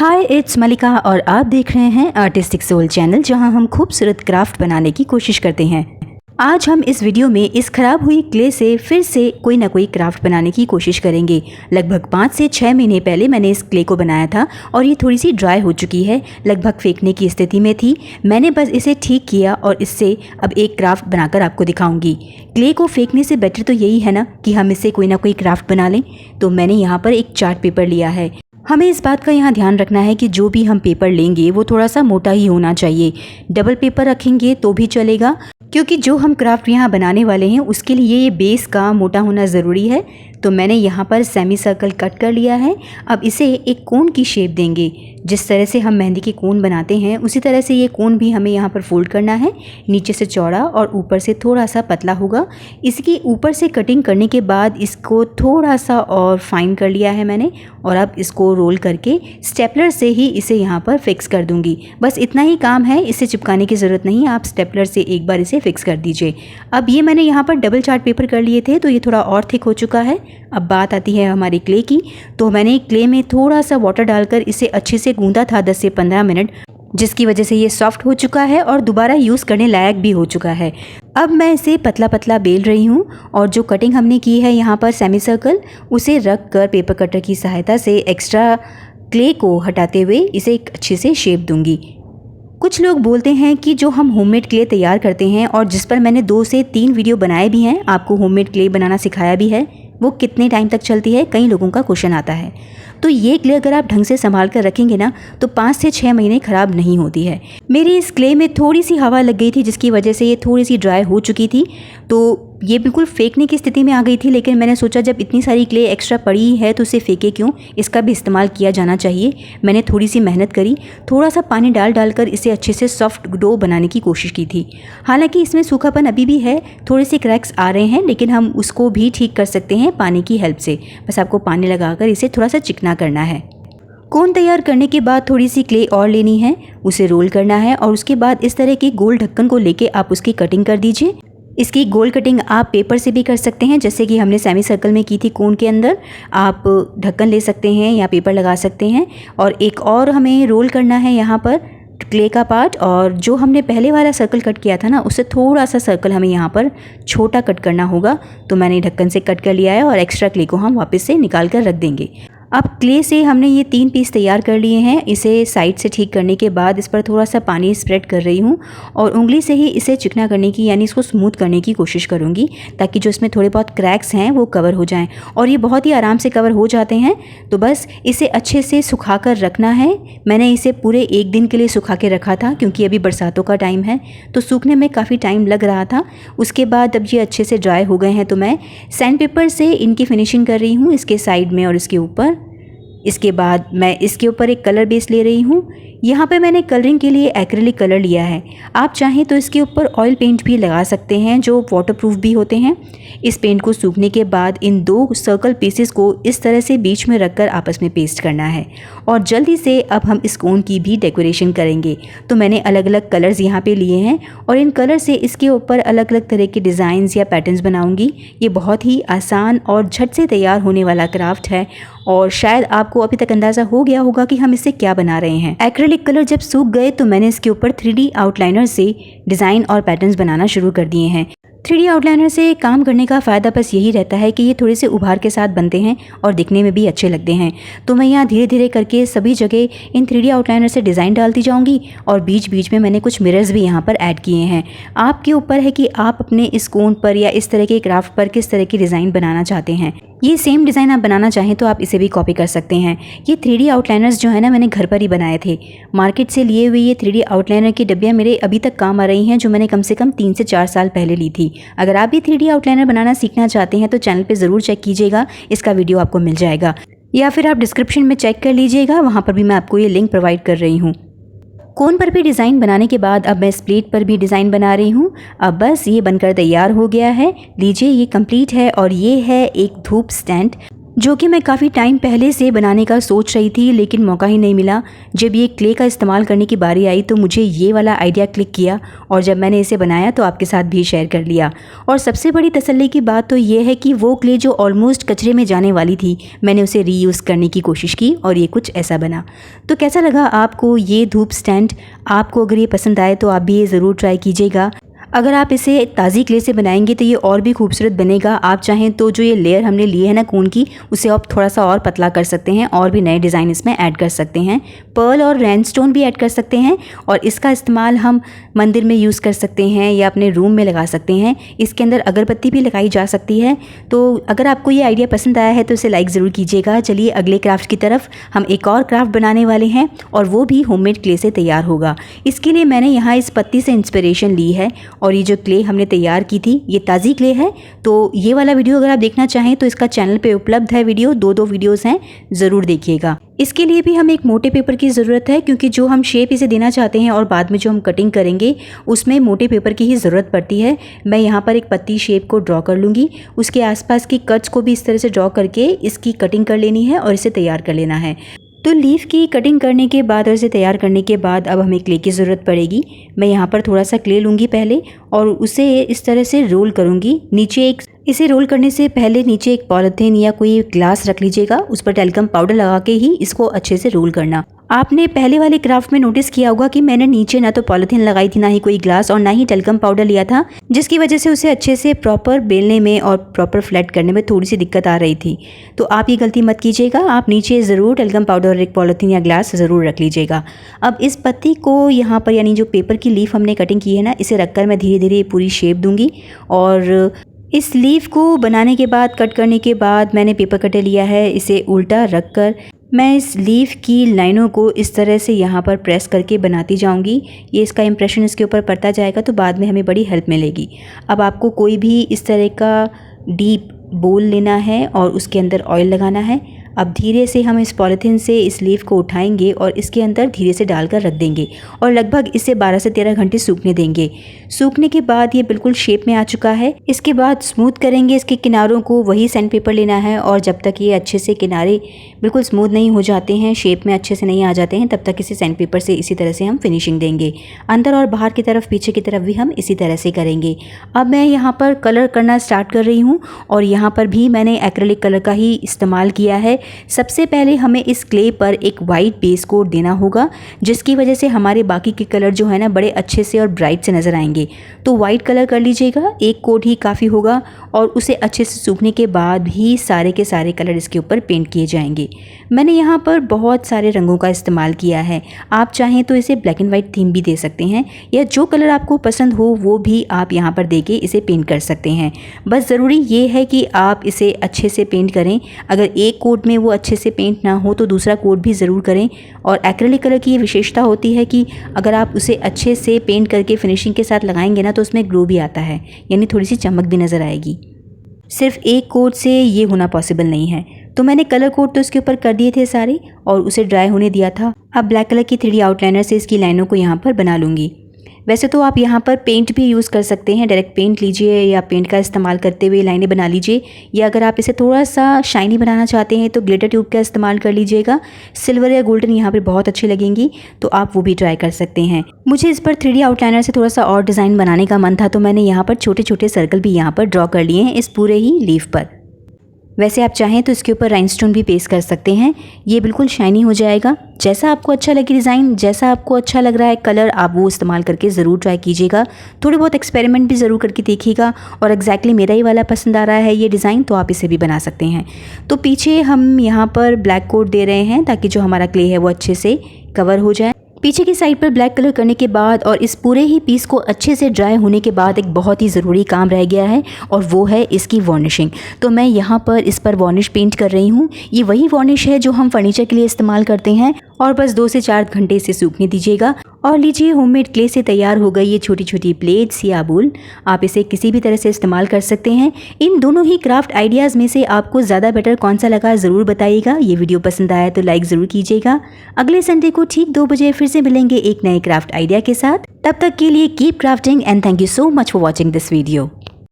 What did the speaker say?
हाय, it's मलिका और आप देख रहे हैं आर्टिस्टिक सोल चैनल, जहां हम खूबसूरत क्राफ्ट बनाने की कोशिश करते हैं। आज हम इस वीडियो में इस खराब हुई क्ले से फिर से कोई ना कोई क्राफ्ट बनाने की कोशिश करेंगे। लगभग 5 से 6 महीने पहले मैंने इस क्ले को बनाया था और ये थोड़ी सी ड्राई हो चुकी है, लगभग फेंकने की स्थिति में थी। मैंने बस इसे ठीक किया और इससे अब एक क्राफ्ट बनाकर आपको दिखाऊंगी। क्ले को फेंकने से बेटर तो यही है ना कि हम इससे कोई ना कोई क्राफ्ट बना लें। तो मैंने यहाँ पर एक चार्ट पेपर लिया है। हमें इस बात का यहाँ ध्यान रखना है कि जो भी हम पेपर लेंगे वो थोड़ा सा मोटा ही होना चाहिए। डबल पेपर रखेंगे तो भी चलेगा, क्योंकि जो हम क्राफ्ट यहाँ बनाने वाले हैं उसके लिए ये बेस का मोटा होना ज़रूरी है। तो मैंने यहाँ पर सेमी सर्कल कट कर लिया है। अब इसे एक कोन की शेप देंगे। जिस तरह से हम मेहंदी के कोन बनाते हैं उसी तरह से ये कोन भी हमें यहाँ पर फोल्ड करना है। नीचे से चौड़ा और ऊपर से थोड़ा सा पतला होगा। इसकी ऊपर से कटिंग करने के बाद इसको थोड़ा सा और फाइन कर लिया है मैंने, और अब इसको रोल करके स्टेपलर से ही इसे यहाँ पर फिक्स कर दूँगी। बस इतना ही काम है, इसे चिपकाने की ज़रूरत नहीं, आप स्टेपलर से एक बार इसे फिक्स कर दीजिए। अब ये मैंने यहाँ पर डबल चार्ट पेपर कर लिए थे तो ये थोड़ा और थिक हो चुका है। अब बात आती है हमारी क्ले की। तो मैंने क्ले में थोड़ा सा वाटर डालकर इसे अच्छे से गूंदा था 10 से 15 मिनट, जिसकी वजह से ये सॉफ्ट हो चुका है और दोबारा यूज़ करने लायक भी हो चुका है। अब मैं इसे पतला पतला बेल रही हूँ और जो कटिंग हमने की है यहाँ पर सेमी सर्कल, उसे रख कर पेपर कटर की सहायता से एक्स्ट्रा क्ले को हटाते हुए इसे एक अच्छे से शेप दूंगी। कुछ लोग बोलते हैं कि जो हम होममेड क्ले तैयार करते हैं और जिस पर मैंने 2 से 3 वीडियो बनाए भी हैं, आपको होममेड क्ले बनाना सिखाया भी है, वो कितने टाइम तक चलती है, कई लोगों का क्वेश्चन आता है। तो ये क्ले अगर आप ढंग से संभाल कर रखेंगे ना तो 5 से 6 महीने ख़राब नहीं होती है। मेरी इस क्ले में थोड़ी सी हवा लग गई थी, जिसकी वजह से ये थोड़ी सी ड्राई हो चुकी थी, तो ये बिल्कुल फेंकने की स्थिति में आ गई थी। लेकिन मैंने सोचा जब इतनी सारी क्ले एक्स्ट्रा पड़ी है तो उसे फेंके क्यों, इसका भी इस्तेमाल किया जाना चाहिए। मैंने थोड़ी सी मेहनत करी, थोड़ा सा पानी डालकर इसे अच्छे से सॉफ्ट डो बनाने की कोशिश की थी। हालांकि इसमें सूखापन अभी भी है, थोड़े से क्रैक्स आ रहे हैं, लेकिन हम उसको भी ठीक कर सकते हैं पानी की हेल्प से। बस आपको पानी लगाकर इसे थोड़ा सा चिकना करना है। कोन तैयार करने के बाद थोड़ी सी क्ले और लेनी है, उसे रोल करना है और उसके बाद इस तरह के गोल ढक्कन को लेके आप उसकी कटिंग कर दीजिए। इसकी गोल कटिंग आप पेपर से भी कर सकते हैं, जैसे कि हमने सेमी सर्कल में की थी कोन के अंदर। आप ढक्कन ले सकते हैं या पेपर लगा सकते हैं। और एक और हमें रोल करना है यहाँ पर क्ले का पार्ट, और जो हमने पहले वाला सर्कल कट किया था ना, उससे थोड़ा सा सर्कल हमें यहाँ पर छोटा कट करना होगा। तो मैंने ढक्कन से कट कर लिया है और एक्स्ट्रा क्ले को हम वापस से निकाल कर रख देंगे। अब क्ले से हमने ये 3 पीस तैयार कर लिए हैं। इसे साइड से ठीक करने के बाद इस पर थोड़ा सा पानी स्प्रेड कर रही हूँ और उंगली से ही इसे चिकना करने की, यानी इसको स्मूथ करने की कोशिश करूँगी, ताकि जो इसमें थोड़े बहुत क्रैक्स हैं वो कवर हो जाएं। और ये बहुत ही आराम से कवर हो जाते हैं। तो बस इसे अच्छे से सुखा कर रखना है। मैंने इसे पूरे 1 दिन के लिए सुखा के रखा था, क्योंकि अभी बरसातों का टाइम है तो सूखने में काफ़ी टाइम लग रहा था। उसके बाद अब ये अच्छे से ड्राई हो गए हैं तो मैं सैंड पेपर से इनकी फिनिशिंग कर रही हूँ, इसके साइड में और इसके ऊपर। इसके बाद मैं इसके ऊपर एक कलर बेस ले रही हूँ। यहाँ पे मैंने कलरिंग के लिए एक्रिलिक कलर लिया है। आप चाहें तो इसके ऊपर ऑयल पेंट भी लगा सकते हैं, जो वाटरप्रूफ भी होते हैं। इस पेंट को सूखने के बाद इन 2 सर्कल पीसेस को इस तरह से बीच में रखकर आपस में पेस्ट करना है। और जल्दी से अब हम इस कोन की भी डेकोरेशन करेंगे। तो मैंने अलग अलग कलर्स यहाँ पे लिए हैं और इन कलर से इसके ऊपर अलग अलग तरह के डिज़ाइंस या पैटर्न्स बनाऊँगी। ये बहुत ही आसान और झट से तैयार होने वाला क्राफ्ट है और शायद आपको अभी तक अंदाज़ा हो गया होगा कि हम इससे क्या बना रहे हैं। एक्रिलिक कलर जब सूख गए तो मैंने इसके ऊपर 3D आउटलाइनर से डिज़ाइन और पैटर्न्स बनाना शुरू कर दिए हैं। 3D आउटलाइनर से काम करने का फ़ायदा बस यही रहता है कि ये थोड़े से उभार के साथ बनते हैं और दिखने में भी अच्छे लगते हैं। तो मैं यहाँ धीरे धीरे करके सभी जगह इन 3D आउटलाइनर से डिज़ाइन डालती जाऊँगी और बीच बीच में मैंने कुछ मिरर्स भी यहाँ पर ऐड किए हैं। आपके ऊपर है कि आप अपने इस कोन पर या इस तरह के क्राफ्ट पर किस तरह की डिज़ाइन बनाना चाहते हैं। ये सेम डिज़ाइन आप बनाना चाहें तो आप इसे भी कॉपी कर सकते हैं। ये 3D आउटलाइनर्स जो है ना, मैंने घर पर ही बनाए थे। मार्केट से लिए हुए ये 3D आउटलाइनर की डब्बियाँ मेरे अभी तक काम आ रही हैं, जो मैंने कम से कम 3 से 4 साल पहले ली थी। अगर आप भी 3D आउटलाइनर बनाना सीखना चाहते हैं तो चैनल पे ज़रूर चेक कीजिएगा, इसका वीडियो आपको मिल जाएगा, या फिर आप डिस्क्रिप्शन में चेक कर लीजिएगा, वहाँ पर भी मैं आपको ये लिंक प्रोवाइड कर रही हूँ। कोन पर भी डिज़ाइन बनाने के बाद अब मैं स्प्लिट पर भी डिज़ाइन बना रही हूँ। अब बस ये बनकर तैयार हो गया है। लीजिए, ये कंप्लीट है और ये है एक धूप स्टैंड। जो कि मैं काफ़ी टाइम पहले से बनाने का सोच रही थी, लेकिन मौका ही नहीं मिला। जब ये क्ले का इस्तेमाल करने की बारी आई तो मुझे ये वाला आइडिया क्लिक किया और जब मैंने इसे बनाया तो आपके साथ भी शेयर कर लिया। और सबसे बड़ी तसल्ली की बात तो ये है कि वो क्ले जो ऑलमोस्ट कचरे में जाने वाली थी, मैंने उसे रीयूज़ करने की कोशिश की और ये कुछ ऐसा बना। तो कैसा लगा आपको ये धूप स्टैंड? आपको अगर ये पसंद आए तो आप भी ये ज़रूर ट्राई कीजिएगा। अगर आप इसे ताज़ी क्ले से बनाएंगे तो ये और भी खूबसूरत बनेगा। आप चाहें तो जो ये लेयर हमने ली है ना कोन की, उसे आप थोड़ा सा और पतला कर सकते हैं और भी नए डिज़ाइन इसमें ऐड कर सकते हैं। पर्ल और रैनस्टोन भी ऐड कर सकते हैं और इसका इस्तेमाल हम मंदिर में यूज़ कर सकते हैं या अपने रूम में लगा सकते हैं। इसके अंदर अगरबत्ती भी लगाई जा सकती है। तो अगर आपको ये आइडिया पसंद आया है तो इसे लाइक ज़रूर कीजिएगा। चलिए अगले क्राफ्ट की तरफ। हम एक और क्राफ्ट बनाने वाले हैं और वो भी होममेड क्ले से तैयार होगा। इसके लिए मैंने यहाँ इस पत्ती से इंस्पिरेशन ली है और ये जो क्ले हमने तैयार की थी ये ताज़ी क्ले है। तो ये वाला वीडियो अगर आप देखना चाहें तो इसका चैनल पे उपलब्ध है वीडियो, दो वीडियोस हैं, ज़रूर देखिएगा। इसके लिए भी हमें एक मोटे पेपर की ज़रूरत है क्योंकि जो हम शेप इसे देना चाहते हैं और बाद में जो हम कटिंग करेंगे उसमें मोटे पेपर की ही ज़रूरत पड़ती है। मैं यहाँ पर एक पत्ती शेप को ड्रॉ कर लूँगी, उसके आसपास की कट्स को भी इस तरह से ड्रॉ करके इसकी कटिंग कर लेनी है और इसे तैयार कर लेना है। तो लीफ की कटिंग करने के बाद और इसे तैयार करने के बाद अब हमें क्ले की ज़रूरत पड़ेगी। मैं यहाँ पर थोड़ा सा क्ले लूँगी पहले और उसे इस तरह से रोल करूँगी। इसे रोल करने से पहले नीचे एक पॉलीथीन या कोई ग्लास रख लीजिएगा, उस पर टेल्कम पाउडर लगा के ही इसको अच्छे से रोल करना। आपने पहले वाले क्राफ्ट में नोटिस किया होगा कि मैंने नीचे ना तो पॉलीथीन लगाई थी, ना ही कोई ग्लास और ना ही टेल्कम पाउडर लिया था, जिसकी वजह से उसे अच्छे से प्रॉपर बेलने में और प्रॉपर फ्लैट करने में थोड़ी सी दिक्कत आ रही थी। तो आप ये गलती मत कीजिएगा, आप नीचे ज़रूर टेल्कम पाउडर और एक पॉलीथीन या ग्लास ज़रूर रख लीजिएगा। अब इस पत्ती को यहाँ पर यानी जो पेपर की लीफ हमने कटिंग की है ना, इसे रखकर मैं धीरे धीरे पूरी शेप दूँगी। और इस लीफ को बनाने के बाद, कट करने के बाद मैंने पेपर कटर लिया है, इसे उल्टा रख कर मैं इस लीफ की लाइनों को इस तरह से यहाँ पर प्रेस करके बनाती जाऊँगी। ये इसका इम्प्रेशन इसके ऊपर पड़ता जाएगा तो बाद में हमें बड़ी हेल्प मिलेगी। अब आपको कोई भी इस तरह का डीप बोल लेना है और उसके अंदर ऑयल लगाना है। अब धीरे से हम इस पॉलीथीन से इस लीफ को उठाएंगे और इसके अंदर धीरे से डालकर रख देंगे और लगभग इसे 12 से 13 घंटे सूखने देंगे। सूखने के बाद ये बिल्कुल शेप में आ चुका है। इसके बाद स्मूथ करेंगे इसके किनारों को, वही सैंड पेपर लेना है और जब तक ये अच्छे से किनारे बिल्कुल स्मूथ नहीं हो जाते हैं, शेप में अच्छे से नहीं आ जाते हैं, तब तक इसे सैंड पेपर से इसी तरह से हम फिनिशिंग देंगे। अंदर और बाहर की तरफ, पीछे की तरफ भी हम इसी तरह से करेंगे। अब मैं यहाँ पर कलर करना स्टार्ट कर रही हूँ और यहाँ पर भी मैंने एक्रेलिक कलर का ही इस्तेमाल किया है। सबसे पहले हमें इस क्ले पर एक वाइट बेस कोट देना होगा, जिसकी वजह से हमारे बाकी के कलर जो है ना बड़े अच्छे से और ब्राइट से नज़र आएंगे। तो वाइट कलर कर लीजिएगा, एक कोट ही काफ़ी होगा और उसे अच्छे से सूखने के बाद ही सारे के सारे कलर इसके ऊपर पेंट किए जाएंगे। मैंने यहाँ पर बहुत सारे रंगों का इस्तेमाल किया है। आप चाहें तो इसे ब्लैक एंड वाइट थीम भी दे सकते हैं या जो कलर आपको पसंद हो वो भी आप यहाँ पर देके इसे पेंट कर सकते हैं। बस ज़रूरी ये है कि आप इसे अच्छे से पेंट करें। अगर एक कोट में वो अच्छे से पेंट ना हो तो दूसरा कोट भी ज़रूर करें। और एक्रेलिक कलर की ये विशेषता होती है कि अगर आप उसे अच्छे से पेंट करके फिनिशिंग के साथ लगाएंगे ना तो उसमें ग्लो भी आता है, यानी थोड़ी सी चमक भी नज़र आएगी। सिर्फ एक कोट से ये होना पॉसिबल नहीं है। तो मैंने कलर कोट तो इसके ऊपर कर दिए थे सारे और उसे ड्राई होने दिया था। अब ब्लैक कलर की 3D आउटलाइनर से इसकी लाइनों को यहाँ पर बना लूँगी। वैसे तो आप यहाँ पर पेंट भी यूज़ कर सकते हैं, डायरेक्ट पेंट लीजिए या पेंट का इस्तेमाल करते हुए लाइनें बना लीजिए, या अगर आप इसे थोड़ा सा शाइनी बनाना चाहते हैं तो ग्लिटर ट्यूब का इस्तेमाल कर लीजिएगा। सिल्वर या गोल्डन यहाँ पर बहुत अच्छी लगेंगी, तो आप वो भी ट्राई कर सकते हैं। मुझे इस पर 3D आउटलाइनर से थोड़ा सा और डिज़ाइन बनाने का मन था, तो मैंने यहाँ पर छोटे छोटे सर्कल भी यहाँ पर ड्रॉ कर लिए हैं इस पूरे ही लीफ पर। वैसे आप चाहें तो इसके ऊपर राइनस्टोन भी पेस्ट कर सकते हैं, ये बिल्कुल शाइनी हो जाएगा। जैसा आपको अच्छा लगे डिज़ाइन, जैसा आपको अच्छा लग रहा है कलर, आप वो इस्तेमाल करके ज़रूर ट्राई कीजिएगा। थोड़े बहुत एक्सपेरिमेंट भी ज़रूर करके देखिएगा और एग्जैक्टली मेरा ही वाला पसंद आ रहा है ये डिज़ाइन तो आप इसे भी बना सकते हैं। तो पीछे हम यहाँ पर ब्लैक कोट दे रहे हैं ताकि जो हमारा क्ले है वो अच्छे से कवर हो जाए। पीछे की साइड पर ब्लैक कलर करने के बाद और इस पूरे ही पीस को अच्छे से ड्राई होने के बाद एक बहुत ही ज़रूरी काम रह गया है और वो है इसकी वार्निशिंग। तो मैं यहाँ पर इस पर वार्निश पेंट कर रही हूँ। ये वही वार्निश है जो हम फर्नीचर के लिए इस्तेमाल करते हैं और बस 2 से 4 घंटे इसे सूखने दीजिएगा। और लीजिए, होममेड क्ले से तैयार हो गई ये छोटी छोटी प्लेट्स या बोल। आप इसे किसी भी तरह से इस्तेमाल कर सकते हैं। इन दोनों ही क्राफ्ट आइडियाज़ में से आपको ज़्यादा बेटर कौन सा लगा ज़रूर बताइएगा। ये वीडियो पसंद आया तो लाइक ज़रूर कीजिएगा। अगले संडे को ठीक 2 बजे फिर से मिलेंगे एक नए क्राफ्ट आइडिया के साथ। तब तक के लिए keep crafting and thank you so much for watching this video.